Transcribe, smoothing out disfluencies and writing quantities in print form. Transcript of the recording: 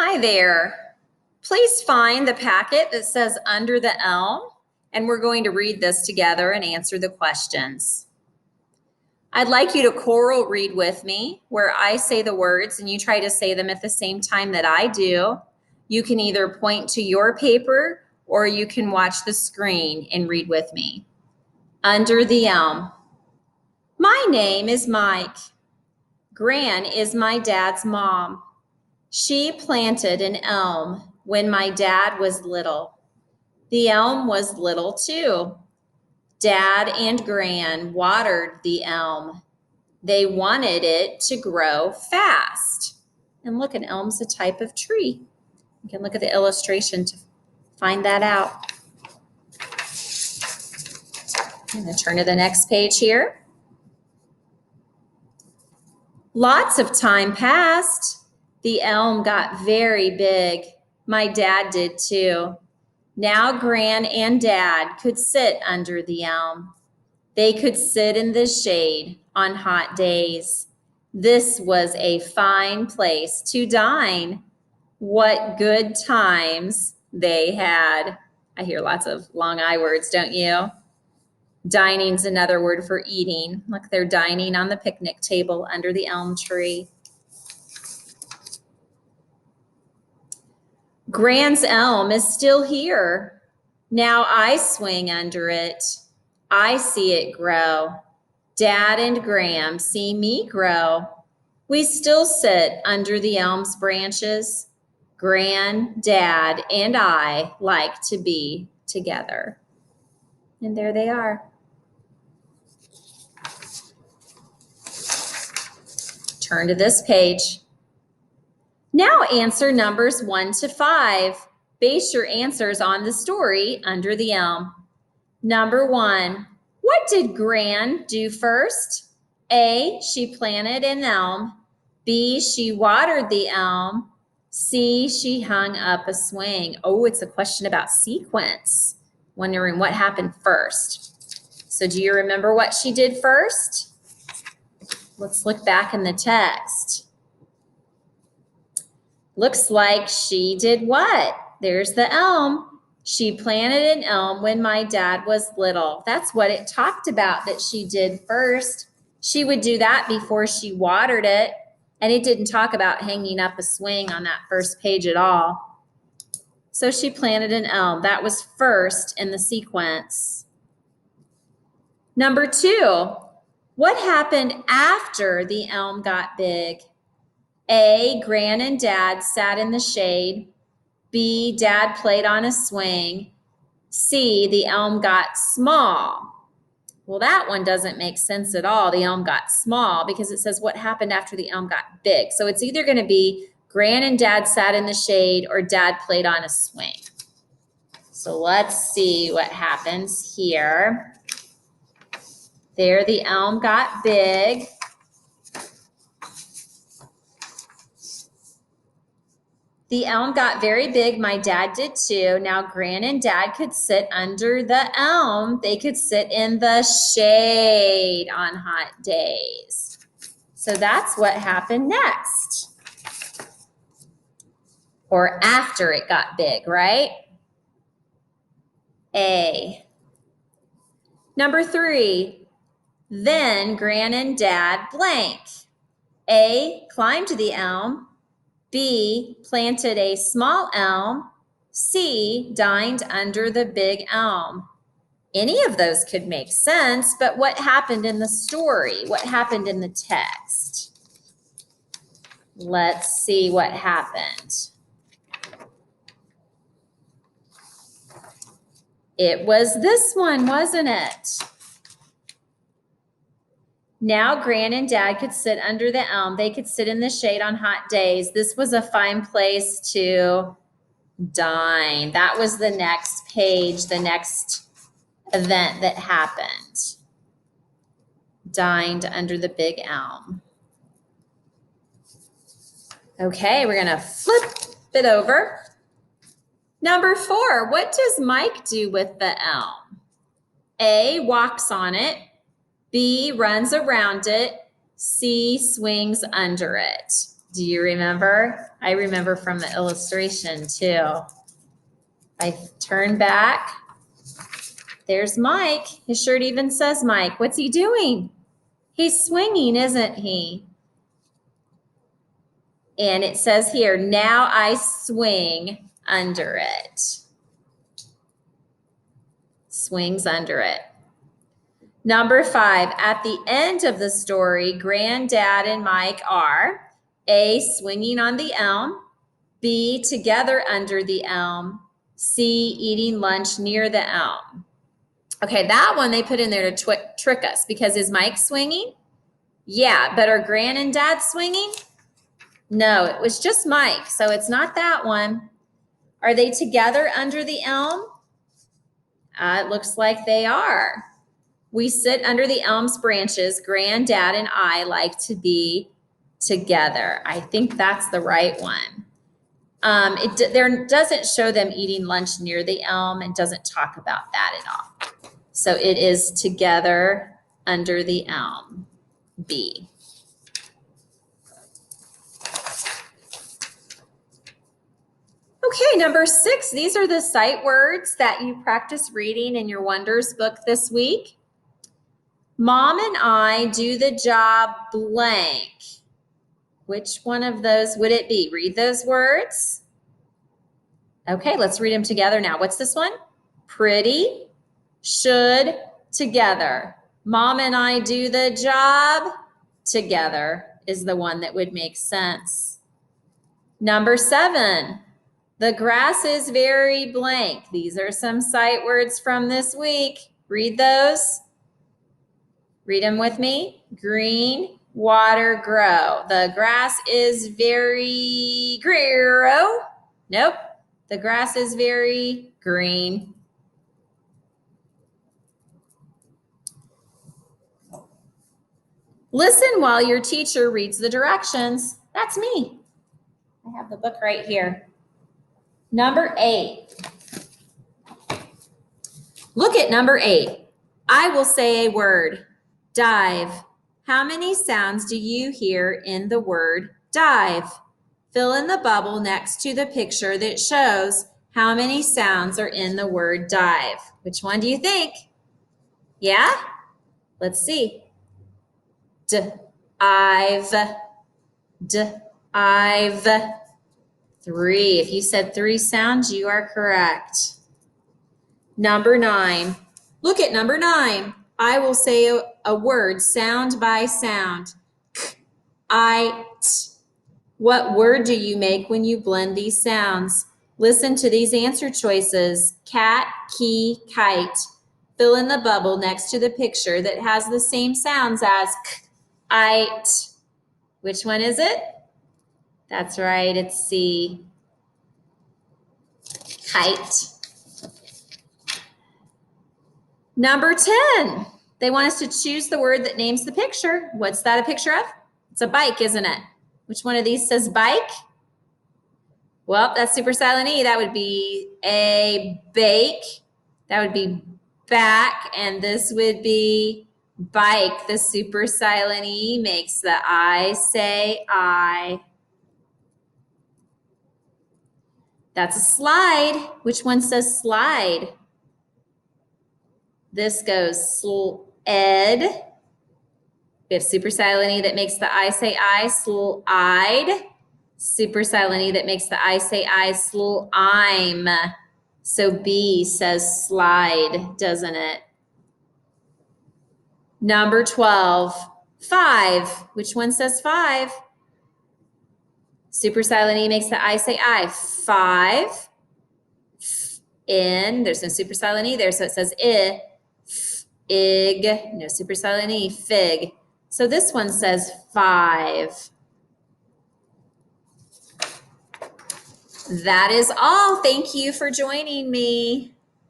Hi there. Please find the packet that says Under the Elm, and we're going to read this together and answer the questions. I'd like you to choral read with me, where I say the words and you try to say them at the same time that I do. You can either point to your paper or you can watch the screen and read with me. Under the Elm. My name is Mike. Gran is my dad's mom. She planted an elm when my dad was little. The elm was little too. Dad and Gran watered the elm. They wanted it to grow fast. And look, an elm's a type of tree. You can look at the illustration to find that out. I'm going to turn to the next page here. Lots of time passed. The elm got very big. My dad did too. Now Gran and Dad could sit under the elm. They could sit in the shade on hot days. This was a fine place to dine. What good times they had. I hear lots of long I words, don't you? Dining's another word for eating. Look, they're dining on the picnic table under the elm tree. Gran's elm is still here. Now I swing under it. I see it grow. Dad and Gran see me grow. We still sit under the elm's branches. Gran, Dad, and I like to be together. And there they are. Turn to this page. Now answer numbers 1 to 5. Base your answers on the story Under the Elm. Number 1, what did Gran do first? A, she planted an elm. B, she watered the elm. C, she hung up a swing. Oh, it's a question about sequence. Wondering what happened first. So do you remember what she did first? Let's look back in the text. Looks like she did what? There's the elm. She planted an elm when my dad was little. That's what it talked about that she did first. She would do that before she watered it. And it didn't talk about hanging up a swing on that first page at all. So she planted an elm. That was first in the sequence. Number 2, what happened after the elm got big? A, Gran and Dad sat in the shade. B, Dad played on a swing. C, the elm got small. Well, that one doesn't make sense at all. The elm got small because it says what happened after the elm got big. So it's either going to be Gran and Dad sat in the shade or Dad played on a swing. So let's see what happens here. There, the elm got big. The elm got very big. My dad did too. Now Gran and Dad could sit under the elm. They could sit in the shade on hot days. So that's what happened next. Or after it got big, right? A. Number 3. Then Gran and Dad blank. A, climbed the elm. B, planted a small elm. C, dined under the big elm. Any of those could make sense, but what happened in the story? What happened in the text? Let's see what happened. It was this one, wasn't it? Now Gran and Dad could sit under the elm. They could sit in the shade on hot days. This was a fine place to dine. That was the next page, the next event that happened. Dined under the big elm. Okay, we're gonna flip it over. Number 4, what does Mike do with the elm? A, walks on it. B, runs around it. C, swings under it. Do you remember? I remember from the illustration too. I turn back. There's Mike. His shirt even says Mike. What's he doing? He's swinging, isn't he? And it says here, now I swing under it. Swings under it. Number 5, at the end of the story, Granddad and Mike are A, swinging on the elm, B, together under the elm, C, eating lunch near the elm. Okay, that one they put in there to trick us because is Mike swinging? Yeah, but are Gran and Dad swinging? No, it was just Mike, so it's not that one. Are they together under the elm? It looks like they are. We sit under the elm's branches. Granddad and I like to be together. I think that's the right one. There doesn't show them eating lunch near the elm and doesn't talk about that at all. So it is together under the elm, B. Okay, number 6, these are the sight words that you practice reading in your Wonders book this week. Mom and I do the job blank. Which one of those would it be? Read those words. Okay, let's read them together now. What's this one? Pretty, should, together. Mom and I do the job together is the one that would make sense. Number 7, the grass is very blank. These are some sight words from this week. Read those. Read them with me. Green, water, grow. The grass is very grow. Nope. The grass is very green. Listen while your teacher reads the directions. That's me. I have the book right here. Number 8. Look at number 8. I will say a word. Dive. How many sounds do you hear in the word dive? Fill in the bubble next to the picture that shows how many sounds are in the word dive. Which one do you think? Yeah? Let's see. D-ive. D-ive. 3. If you said 3 sounds, you are correct. Number 9. Look at number 9. I will say a word sound by sound. K-I-T. What word do you make when you blend these sounds? Listen to these answer choices. Cat, key, kite. Fill in the bubble next to the picture that has the same sounds as k-I-T. Which one is it? That's right, it's C. Kite. Number 10. They want us to choose the word that names the picture. What's that a picture of? It's a bike, isn't it? Which one of these says bike? Well, that's super silent E. That would be a bake. That would be back. And this would be bike. The super silent E makes the I say I. That's a slide. Which one says slide? This goes sled. We have super silent E that makes the I say I, slide. Super silent E that makes the I say I, slime. So B says slide, doesn't it? Number 12, 5. Which one says 5? Super silent E makes the I say I, 5. In, there's no super silent E there, so it says I. Ig, no super silent E, fig. So this one says 5. That is all. Thank you for joining me.